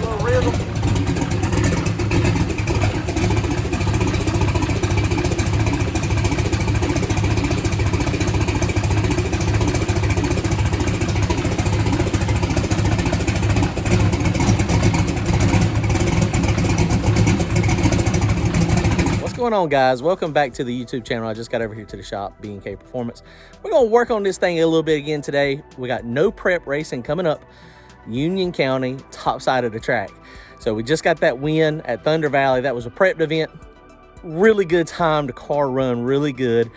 got a little rhythm. What's going on, guys? Welcome back to the YouTube channel. I just got over here to the shop, B&K Performance. We're going to work on this thing a little bit again today. We got no prep racing coming up. Union County, top side of the track. So we just got that win at Thunder Valley. That was a prepped event. Really good time. The car run really good.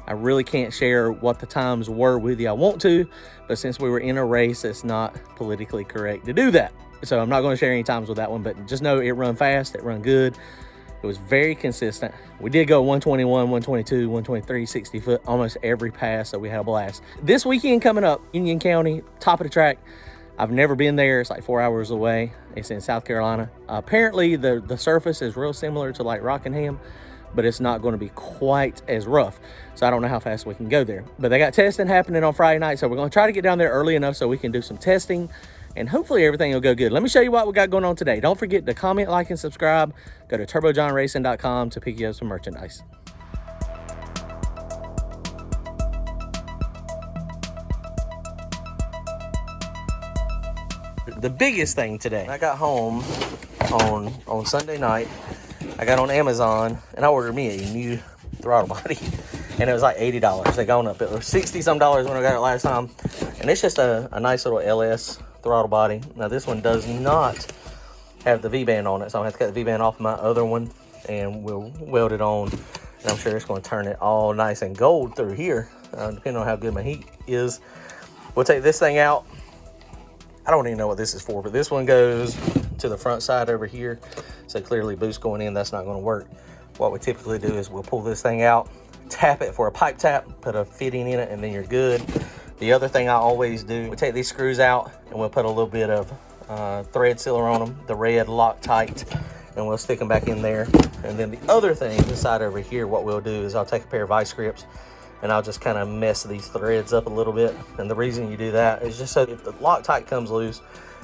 I really can't share what the times were with you. I want to, but since we were in a race, it's not politically correct to do that. So I'm not going to share any times with that one, but just know it run fast, it run good. It was very consistent. We did go 121, 122, 123, 60 foot, almost every pass, so we had a blast. This weekend coming up, Union County, top of the track. I've never been there. It's like 4 hours away. It's in South Carolina. Apparently, the surface is real similar to like Rockingham, but it's not going to be quite as rough. So I don't know how fast we can go there. But they got testing happening on Friday night, so we're going to try to get down there early enough so we can do some testing, and hopefully everything will go good. Let me show you what we got going on today. Don't forget to comment, like, and subscribe. Go to turbojohnracing.com to pick you up some merchandise. The biggest thing today, I got home on Sunday night. I got on Amazon and I ordered me a new throttle body, and it was like $80. They gone up. It was $60 some when I got it last time, and it's just a nice little LS throttle body. Now this one does not have the V-band on it, so I'm gonna have to cut the V-band off my other one and we'll weld it on, and I'm sure it's going to turn it all nice and gold through here, depending on how good my heat is. We'll take this thing out. I don't even know what this is for, but this one goes to the front side over here, so clearly boost going in, that's not going to work. What we typically do is we'll pull this thing out, tap it for a pipe tap, put a fitting in it, and then you're good. The other thing I always do, we take these screws out and we'll put a little bit of thread sealer on them, the red Loctite, and we'll stick them back in there. And then the other thing, this side over here, what we'll do is I'll take a pair of vice grips and I'll just kind of mess these threads up a little bit. And the reason you do that is just so if the Loctite comes loose,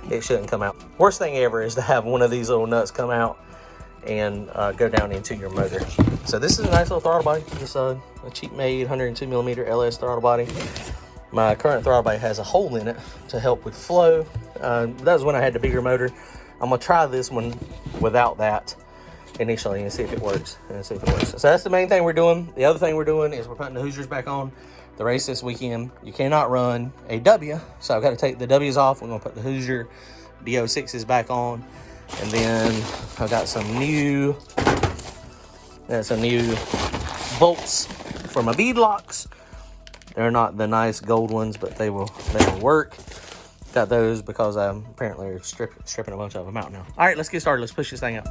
it shouldn't come out. Worst thing ever is to have one of these little nuts come out and go down into your motor. So this is a nice little throttle body. It's a cheap made 102 millimeter LS throttle body. My current throttle body has a hole in it to help with flow. That was when I had the bigger motor. I'm gonna try this one without that initially and see if it works. So that's the main thing we're doing. The other thing we're doing is we're putting the Hoosiers back on. The race this weekend, you cannot run a W, so I've got to take the W's off. We're gonna put the Hoosier DO6s back on, and then I've got some new bolts for my bead locks. They're not the nice gold ones, but they will work. Got those because I'm apparently stripping a bunch of them out now. All right, let's get started. Let's push this thing out.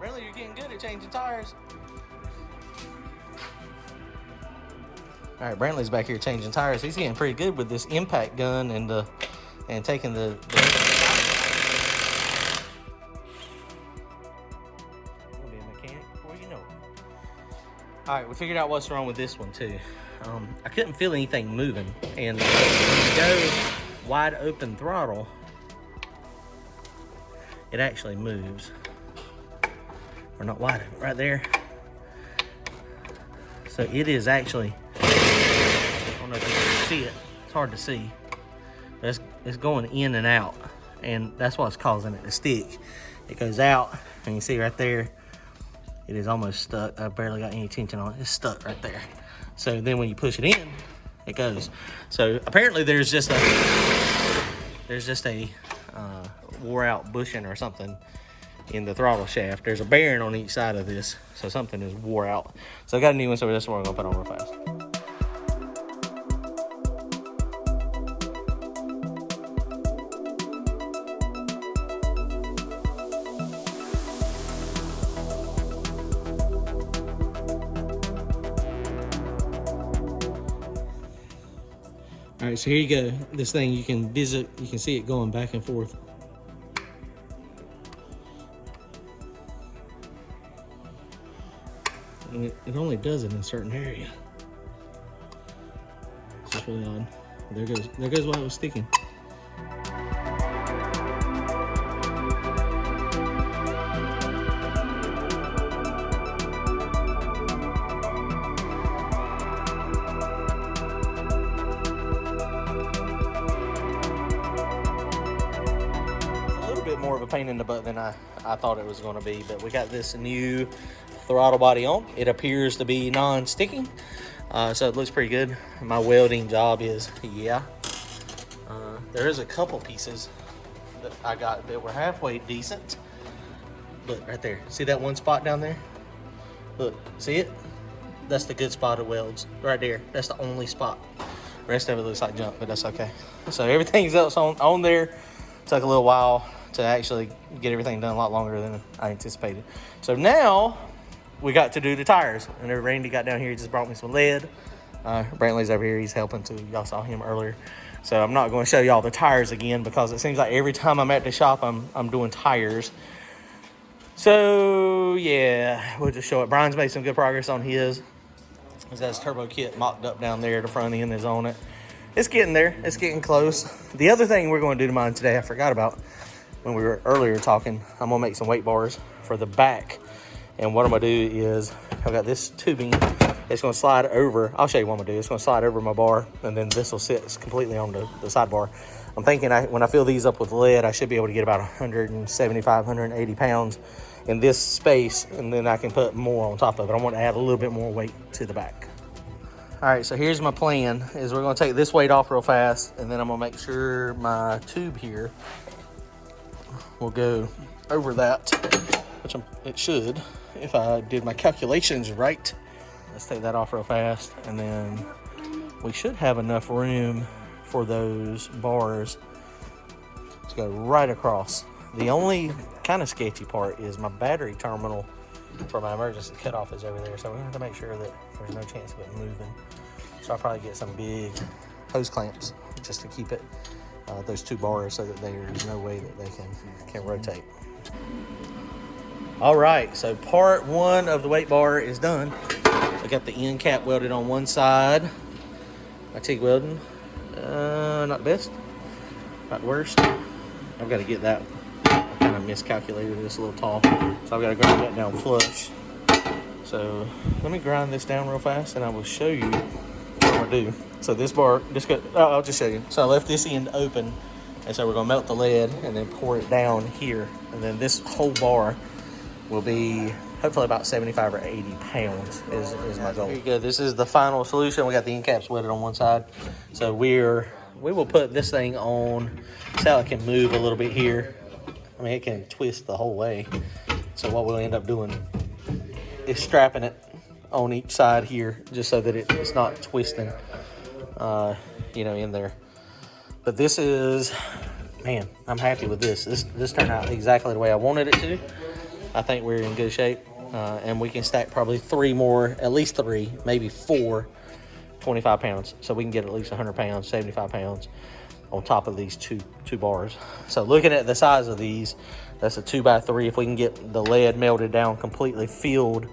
Really, you're getting good at changing tires. All right, Brantley's back here changing tires. He's getting pretty good with this impact gun and taking the You'll be a mechanic before you know it. All right, we figured out what's wrong with this one too. I couldn't feel anything moving, and when you go wide open throttle, it actually moves. Or not wide open, right there. So it is actually, I don't know if you can see it, it's hard to see, but it's going in and out, and that's what's causing it to stick. It goes out And you see right there, it is almost stuck. I barely got any tension on it. It's stuck right there. So then when you push it in, it goes. So apparently there's just a wore out bushing or something in the throttle shaft. There's a bearing on each side of this, so something is wore out. So I got a new one, so this one we're gonna put on real fast. All right, so here you go. This thing, you can visit, you can see it going back and forth. And it only does it in a certain area. It's just really odd. There goes why it was sticking. More of a pain in the butt than I thought it was going to be, but we got this new throttle body on. It appears to be non-sticking, so it looks pretty good. My welding job is, yeah. There is a couple pieces that I got that were halfway decent. Look, right there. See that one spot down there? Look, see it? That's the good spot of welds. Right there. That's the only spot. The rest of it looks like junk, but that's okay. So everything else on there took a little while to actually get everything done, a lot longer than I anticipated. So now we got to do the tires. And Randy got down here, he just brought me some lead. Brantley's over here, he's helping too. Y'all saw him earlier. So I'm not going to show y'all the tires again because it seems like every time I'm at the shop, I'm doing tires. So yeah, we'll just show it. Brian's made some good progress on his. He's got his turbo kit mocked up down there. The front end is on it. It's getting there, it's getting close. The other thing we're going to do to mine today, I forgot about when we were earlier talking, I'm gonna make some weight bars for the back. And what I'm gonna do is, I've got this tubing, it's gonna slide over, I'll show you what I'm gonna do. It's gonna slide over my bar, and then this will sit completely on the sidebar. I'm thinking when I fill these up with lead, I should be able to get about 175, 180 pounds in this space, and then I can put more on top of it. I want to add a little bit more weight to the back. All right, so here's my plan, is we're gonna take this weight off real fast, and then I'm gonna make sure my tube here will go over that, which it should, if I did my calculations right. Let's take that off real fast, and then we should have enough room for those bars to go right across. The only kind of sketchy part is my battery terminal for my emergency cutoff is over there, so we're gonna have to make sure that there's no chance of it moving. So I'll probably get some big hose clamps just to keep it those two bars so that there's no way that they can rotate. All right, so part one of the weight bar is done. I got the end cap welded on one side. My TIG welding, not the best, not the worst. I've got to get that. I kind of miscalculated this a little tall, so I've got to grind that down flush. So let me grind this down real fast, and I will show you what I'm gonna do. So this bar, I'll just show you. So I left this end open, and so we're gonna melt the lead and then pour it down here. And then this whole bar will be hopefully about 75 or 80 pounds is my goal. Here you go, this is the final solution. We got the end caps welded on one side. So we will put this thing on, so it can move a little bit here. I mean, it can twist the whole way. So what we'll end up doing is strapping it on each side here, just so that it's not twisting, in there. But this is, man, I'm happy with this. This turned out exactly the way I wanted it to. I think we're in good shape, and we can stack probably at least three, maybe four 25 pounds. So we can get at least 100 pounds, 75 pounds on top of these two bars. So looking at the size of these, that's a 2x3. If we can get the lead melted down, completely filled,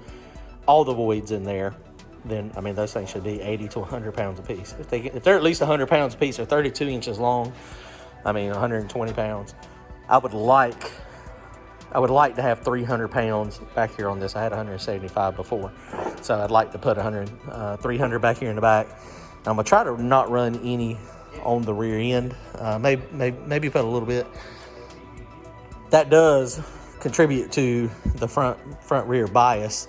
all the voids in there, then, I mean, those things should be 80 to 100 pounds a piece. If they're at least 100 pounds a piece, or 32 inches long, I mean, 120 pounds. I would like to have 300 pounds back here on this. I had 175 before, so I'd like to put 300 back here in the back. I'm gonna try to not run any on the rear end. Maybe put a little bit. That does contribute to the front rear bias,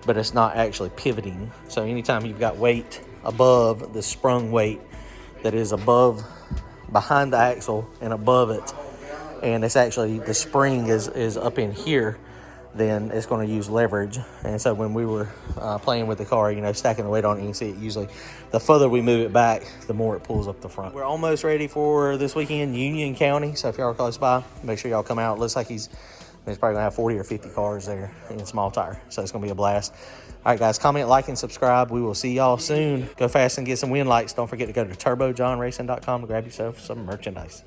but it's not actually pivoting. So anytime you've got weight above the sprung weight that is behind the axle and above it, and it's actually the spring is up in here, then it's going to use leverage. And so when we were playing with the car, stacking the weight on it, you can see it usually, the further we move it back, the more it pulls up the front. We're almost ready for this weekend, Union County. So if y'all are close by, make sure y'all come out. It looks like he's probably going to have 40 or 50 cars there in small tire. So it's going to be a blast. All right, guys, comment, like, and subscribe. We will see y'all soon. Go fast and get some win lights. Don't forget to go to turbojohnracing.com to grab yourself some merchandise.